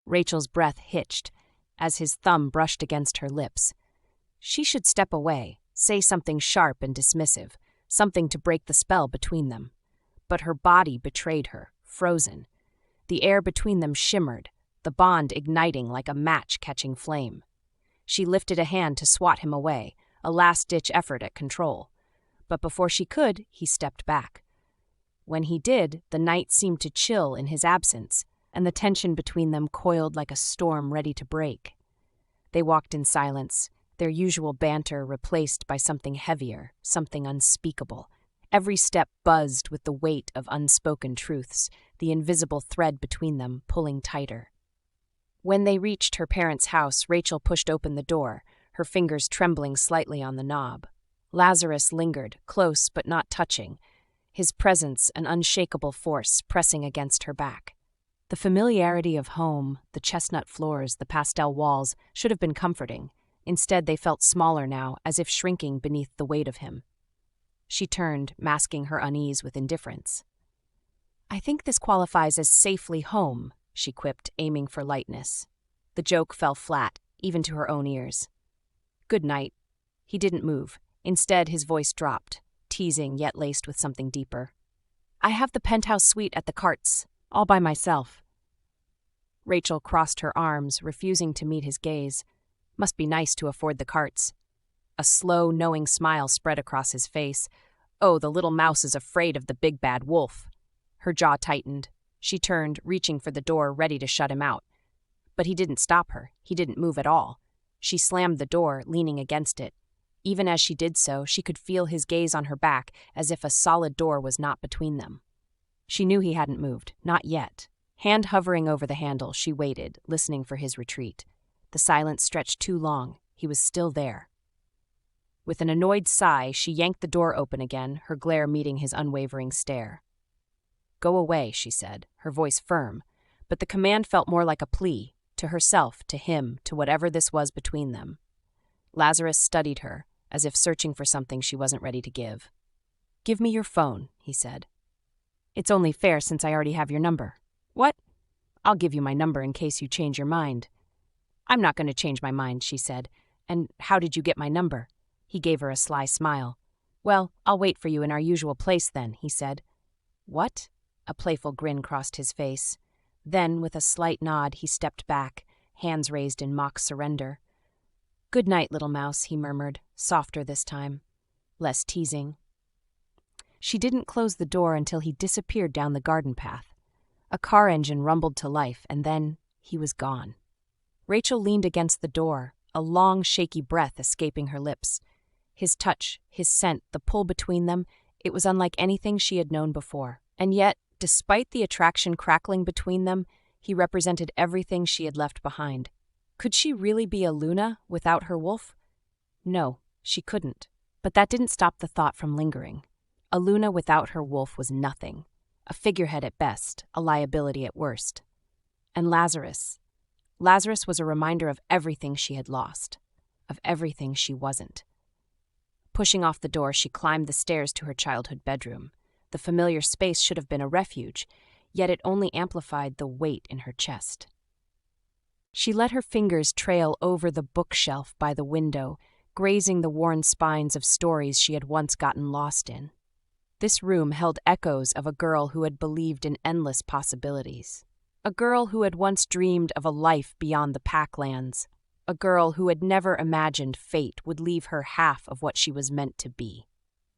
Rachel's breath hitched as his thumb brushed against her lips. She should step away, say something sharp and dismissive, something to break the spell between them. But her body betrayed her, frozen. The air between them shimmered, the bond igniting like a match catching flame. She lifted a hand to swat him away, a last-ditch effort at control. But before she could, he stepped back. When he did, the night seemed to chill in his absence, and the tension between them coiled like a storm ready to break. They walked in silence, their usual banter replaced by something heavier, something unspeakable. Every step buzzed with the weight of unspoken truths, the invisible thread between them pulling tighter. When they reached her parents' house, Rachel pushed open the door, her fingers trembling slightly on the knob. Lazarus lingered, close but not touching, his presence an unshakable force pressing against her back. The familiarity of home, the chestnut floors, the pastel walls, should have been comforting. Instead, they felt smaller now, as if shrinking beneath the weight of him. She turned, masking her unease with indifference. "I think this qualifies as safely home," she quipped, aiming for lightness. The joke fell flat, even to her own ears. "Good night." He didn't move. Instead, his voice dropped, teasing yet laced with something deeper. "I have the penthouse suite at the Carts, all by myself." Rachel crossed her arms, refusing to meet his gaze. Must be nice to afford the Carts. A slow, knowing smile spread across his face. Oh, the little mouse is afraid of the big bad wolf. Her jaw tightened. She turned, reaching for the door, ready to shut him out. But he didn't stop her. He didn't move at all. She slammed the door, leaning against it. Even as she did so, she could feel his gaze on her back, as if a solid door was not between them. She knew he hadn't moved, not yet. Hand hovering over the handle, she waited, listening for his retreat. The silence stretched too long. He was still there. With an annoyed sigh, she yanked the door open again, her glare meeting his unwavering stare. "Go away," she said, her voice firm, but the command felt more like a plea, to herself, to him, to whatever this was between them. Lazarus studied her, as if searching for something she wasn't ready to give. "Give me your phone," he said. "It's only fair since I already have your number." "What?" "I'll give you my number in case you change your mind." "I'm not going to change my mind," she said. "And how did you get my number?" He gave her a sly smile. "Well, I'll wait for you in our usual place then," he said. "What?" A playful grin crossed his face. Then, with a slight nod, he stepped back, hands raised in mock surrender. "Good night, little mouse," he murmured, softer this time, less teasing. She didn't close the door until he disappeared down the garden path. A car engine rumbled to life, and then he was gone. Rachel leaned against the door, a long, shaky breath escaping her lips. His touch, his scent, the pull between them, it was unlike anything she had known before. And yet, despite the attraction crackling between them, he represented everything she had left behind. Could she really be a Luna without her wolf? No, she couldn't. But that didn't stop the thought from lingering. A Luna without her wolf was nothing. A figurehead at best, a liability at worst. And Lazarus. Lazarus was a reminder of everything she had lost, of everything she wasn't. Pushing off the door, she climbed the stairs to her childhood bedroom. The familiar space should have been a refuge, yet it only amplified the weight in her chest. She let her fingers trail over the bookshelf by the window, grazing the worn spines of stories she had once gotten lost in. This room held echoes of a girl who had believed in endless possibilities. A girl who had once dreamed of a life beyond the Packlands. A girl who had never imagined fate would leave her half of what she was meant to be.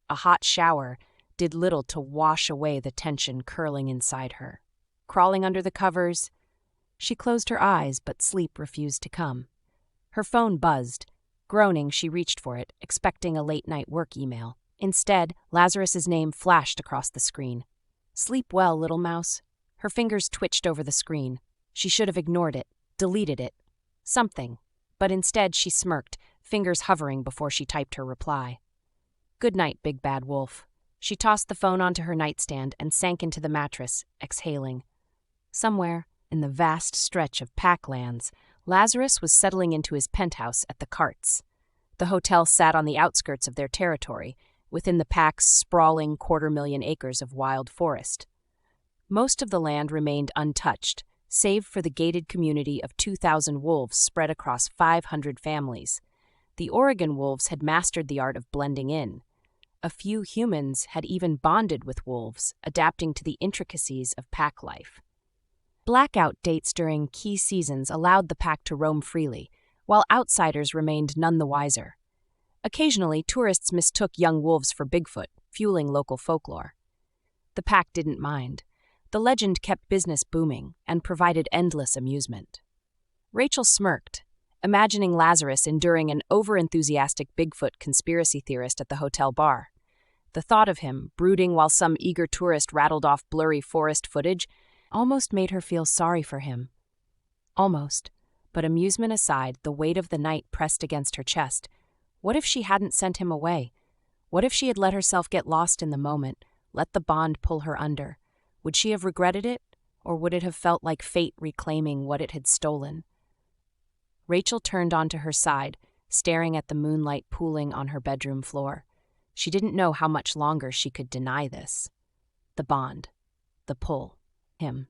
A hot shower did little to wash away the tension curling inside her. Crawling under the covers, she closed her eyes, but sleep refused to come. Her phone buzzed. Groaning, she reached for it, expecting a late-night work email. Instead, Lazarus's name flashed across the screen. "Sleep well, little mouse." Her fingers twitched over the screen. She should have ignored it, deleted it. Something. But instead she smirked, fingers hovering before she typed her reply. "Good night, big bad wolf." She tossed the phone onto her nightstand and sank into the mattress, exhaling. Somewhere, in the vast stretch of Packlands, Lazarus was settling into his penthouse at the Carts. The hotel sat on the outskirts of their territory, within the Pack's sprawling 250,000 acres of wild forest. Most of the land remained untouched, save for the gated community of 2,000 wolves spread across 500 families. The Oregon wolves had mastered the art of blending in. A few humans had even bonded with wolves, adapting to the intricacies of pack life. Blackout dates during key seasons allowed the pack to roam freely, while outsiders remained none the wiser. Occasionally, tourists mistook young wolves for Bigfoot, fueling local folklore. The pack didn't mind. The legend kept business booming and provided endless amusement. Rachel smirked, imagining Lazarus enduring an overenthusiastic Bigfoot conspiracy theorist at the hotel bar. The thought of him, brooding while some eager tourist rattled off blurry forest footage, almost made her feel sorry for him. Almost, but amusement aside, the weight of the night pressed against her chest. What if she hadn't sent him away? What if she had let herself get lost in the moment, let the bond pull her under? Would she have regretted it, or would it have felt like fate reclaiming what it had stolen? Rachel turned onto her side, staring at the moonlight pooling on her bedroom floor. She didn't know how much longer she could deny this. The bond. The pull. Him.